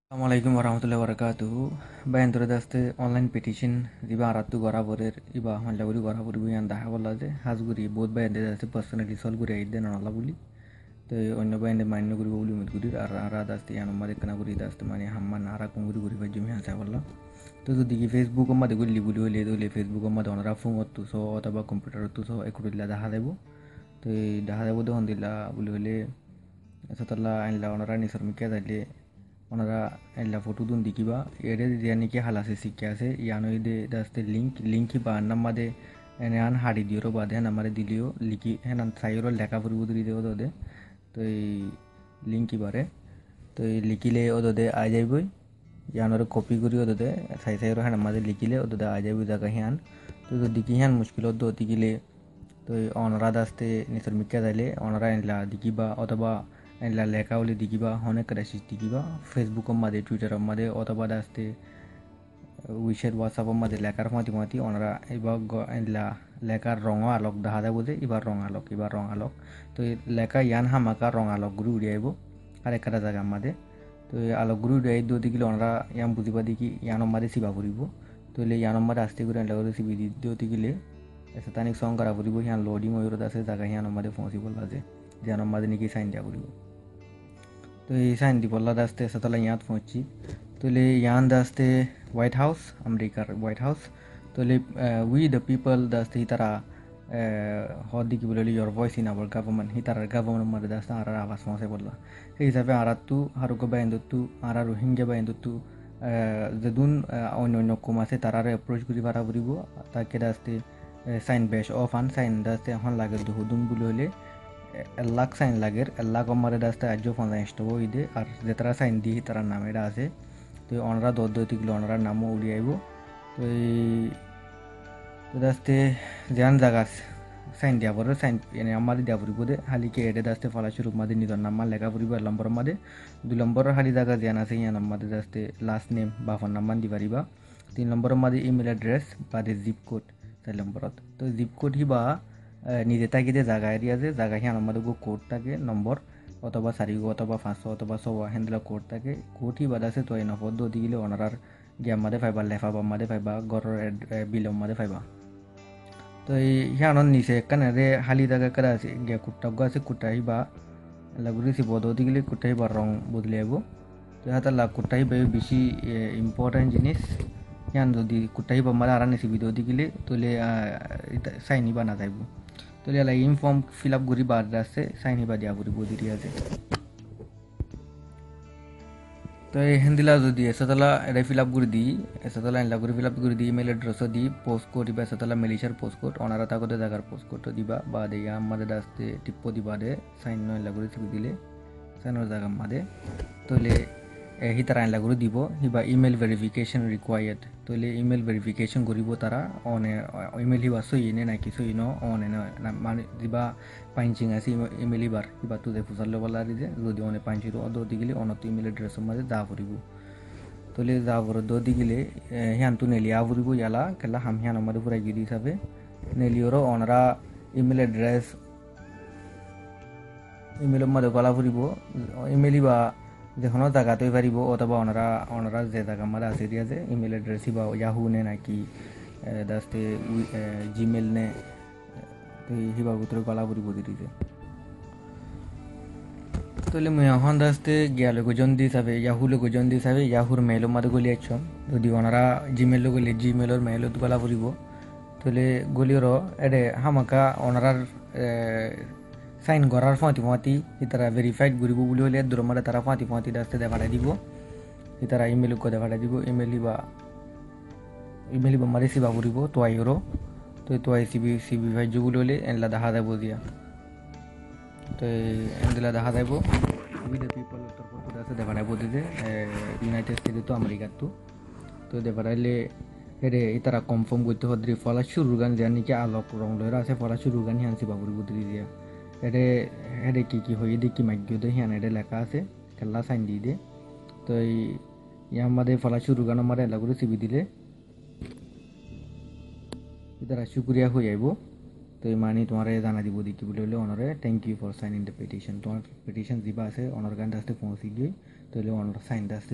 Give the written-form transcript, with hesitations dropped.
Assalamualaikum warahmatullahi wabarakatuh. Bayan dore daste online petition diba arattu gora borer iba hamla guri gora bori buyan daha bolla je hasguri বহুত bayan de daste personally sol guri aide nala buli to onno bayan de manno guri buli mit guri ara daste yan mare kana guri daste mane hamman ara kun guri bajumi hansa bolla to যদি কি Facebook মধ্যে গুলি বলি হলে দলে Facebook মধ্যে ওনারা phone করতো সো অথবা কম্পিউটার তো সো একুরিলা দেখা দেব তো দেখা দেব তখন দিলা বলি হলে সতলা আইনলা ওনারা নিসর মিকে যাইলে ওনারা এলা ফটো দুন দেখিবা এরে দিয়া নাকি হালাসে শিখে আছে ইয়ানো দে দাস্তে লিঙ্ক বা নাম্মাদে এনে আন হাড়ি দিও বাদে নামারে দিলিও লিখি হেন সাইরো লেখা পড়ব দিলি দেও দে তো এই লিঙ্ক বারে তো এই লিখিলে ওদে আ যাইবই ইয়ানোর কপি করি ওদে সাইরো হেন নামাদে লিখিলে ওদে আ যাইবই জায়গা হিয়ান তো যদি কি হিয়ান মুশকিল হতো দিকিলে তো অনরা দাস্তে নিসর মিকা যাইলে অনরা এলা দিকিবা অথবা এলা লেখা হলে দিকিবা অনেক ক্রাইসিস দিকিবা ফেসবুক মাঝে টুইটার মাঝে অথবা দাস্তে উইশের হোয়াটসঅ্যাপ মাঝে লেখার মাতি ওনারা এবার এলা লেখার রঙ আলোক দেখা দেবো যে এবার রং আলোক তো লেখা ইয়ান হামাকা রং আলোক গুরু উড়িয়াইব আর একটা জায়গা মাঝে তো আলোক গুরু উড়িয়াই দিও গেলে ওনারা ইয়ান বুঝিবা দেখি ইয়ানোর মাঝে সিবা ফুরিব তো ইয়ানোর মাঝে আসতে করে এলা করে সিবি দিতে গেলে তানিক সং করা ফুরিব হিয়ান লোডিং ওইরত আছে জায়গা হিয়ানোর মাঝে পৌঁছিব আছে ইয়ানোর মাঝে নাকি সাইন দিয়া ফুরিব তো এই সাইন দি বল্লা দাস্তে সতলা ইয়াত পৌঁছি তোলে ইয়ান দাস্তে হোয়াইট হাউস আমেরিকার হোয়াইট হাউস তোলে উই দ্য পিপল দাস্তে তারা হদি কি বলে your voice in our government তারা গভর্নমেন্ট মাঝে দাস্তে আর আওয়াজ পৌঁছে বললা সেই হিসাবে আরাতু হারুক বাইন্দতু আর রোহিঙ্গা বাইন্দতু যেদুন অন্য কম আছে তারা এপ্রোচ করি পারা ফুরিব তাকে দাস্তে সাইন বেশ অফ আন সাইন দাস্তে এখন লাগে দুহুদুন বলে হলে লাখ সাইন লাগের লাখ আমারে দাস্তে আজ ফোন ইনস্টব ইদে আর যেতারা সাইন দি তার নাম এটা আছে তো অনরা দৌতিগুলো অনরার নামও উড়ি আইব তো দাস্তে যেন জায়গা সাইন দিয়া পড়ে সাইন এনে আমাদের দিয়া পড়িব দে হালিকে এডে দাস্তে ফলা শুরু মাদে নিজের নাম লেখা পড়িব 1 নম্বর মাদে 2 নম্বর হালি জায়গা যেন আছে ইয়ান আমাদের দাস্তে লাস্ট নেম বা ফোন নাম্বার দি পারিবা 3 নম্বর মাদে ইমেল অ্যাড্রেস বা জিপ কোড 4 নম্বরত তো জিপ কোড হিবা নিজে তাকিতে জায়গা এরিয়া যে জায়গা হিয়ান আমাদের কোড থাকে নম্বর অথবা 4 অথবা 500 অথবা 100 হ্যান্ডেলা কোড থাকে কোড হি বাদাছে তো এনা পদ্ধ দিলে ওনারার গিয়া মাদে ফাইবা লেফা বা মাদে ফাইবা গরর বিলম মাদে ফাইবা তো এই হিয়ানন নিচে কানে রে হালি জায়গা করা আছে গিয়া কুট্টা আছে কুট্টা হিবা লাগুরি সি বদ দিলে কুট্টা হিবা রং বদলে আইব তো হাতা লা কুট্টা হিবা বেশি ইম্পর্টেন্ট জিনিস হিয়ান যদি কুট্টা হিবা মাদে আরানে সি ভিডিও দিলে তোলে সাইন হিবা না যাইব তোলে লা ইনফর্ম ফিল আপ করি বাদ আছে সাইন হিবা দিয়া পড়ি বদিরি আছে তো এই হিন্দিলা যদি এসতলা এটা ফিল আপ করে দিই এসতলা এনলা করে ফিল আপ করে দিই ইমেল অ্যাড্রেসও দিই পোস্ট কোড দিবা এসতলা মেলিশার পোস্ট কোড ওনারা তাকতে জায়গার পোস্ট কোডও দিবা বা দেয়া আমাদের আসতে টিপ্পো দিবা দে সাইন এনলা করে টিপি দিলে সাইনের জায়গা মাদে তোলে হি তারা এনলা করে দিব হিবা ইমেল ভেরিফিকেশন রিকোয়ার্ড তোলে ইমেল ভেরিফিকেশন করিব তারা অনে ইমেল হিবা সই নে নাকি সই ন অনে মানে দিবা পাইঞ্চিং আছে ইমেল হিবার হিবা তো দে ফুসালে বলা দিছে যদি অনে পাইঞ্চিরো অদ দিগিলে অনত ইমেল অ্যাড্রেসের মাঝে যা করিব তোলে যা করে দ দিগিলে হিয়ান তো নেলিয়া ফুরিব ইয়ালা কেলা হাম হিয়ান আমাদের পুরাই গিরি হিসাবে নেলিওরও অনরা ইমেল অ্যাড্রেস ইমেলের মাঝে গলা ফুরিব ইমেল হিবা যেখানে জায়গাতেই পারিব অথবা ওনারা যে জায়গা মাঝে আছে দিয়া যে ইমেল অ্যাড্রেস বা ইয়াহু নে নাকি দাস্তে জিমেল নে তো হিবার ভিতরে গলা ফুরিব দিতে তোলে মুই এখন দাস্তে গিয়ালে গোজন দি হিসাবে ইয়াহুলে গোজন দি হিসাবে ইয়াহুর মেইলের মাঝে গলি আছম যদি ওনারা জিমেল গলি জিমেলের মেইলত গলা ফুরিব তোলে গলিরও এডে হামাকা ওনারার সাইন করার ফাঁতি তারা ভেরিফাইড করিব বলে হলে দূর মারে তারা ফাঁতি দাস্তে দেখাটা দিব তারা ইমেল দেখাটা দিব ইমেল বা মারি সিবা করিব তোয়াইরও তো তোয়াই সিবি ভাই যুগুলো হলে এনলা দেখা দেব দিয়া তো এনলা দেখা দেব উই দ্য পিপল তরফ আছে দেখাটা দিতে ইউনাইটেড স্টেটে তো আমেরিকার তো দেখাইলে হেরে তারা কনফার্ম করতে হদ্রি ফলা শুরু গান যে নাকি আলোক রং লয়রা আছে ফলা শুরু গান হিয়ান সিবা করিব দিয়া হেডে কি হয়ে দেখি মাগ্য দে হিয়ান এটা লেখা আছে খেলা সাইন দিয়ে দে তো ইয়ার মাঝে ফলা শুরু গান আমার এলা করে চিবি দিলে তারা শুক্রিয়া হয়ে যাইব তো মানে তোমার জানা দিব দেখি বলে হলে অনরে thank you for signing the petition তোমার পিটিশন যা আছে অনর গান আসতে পৌঁছি গিয়ে তাহলে অনর সাইন আসতে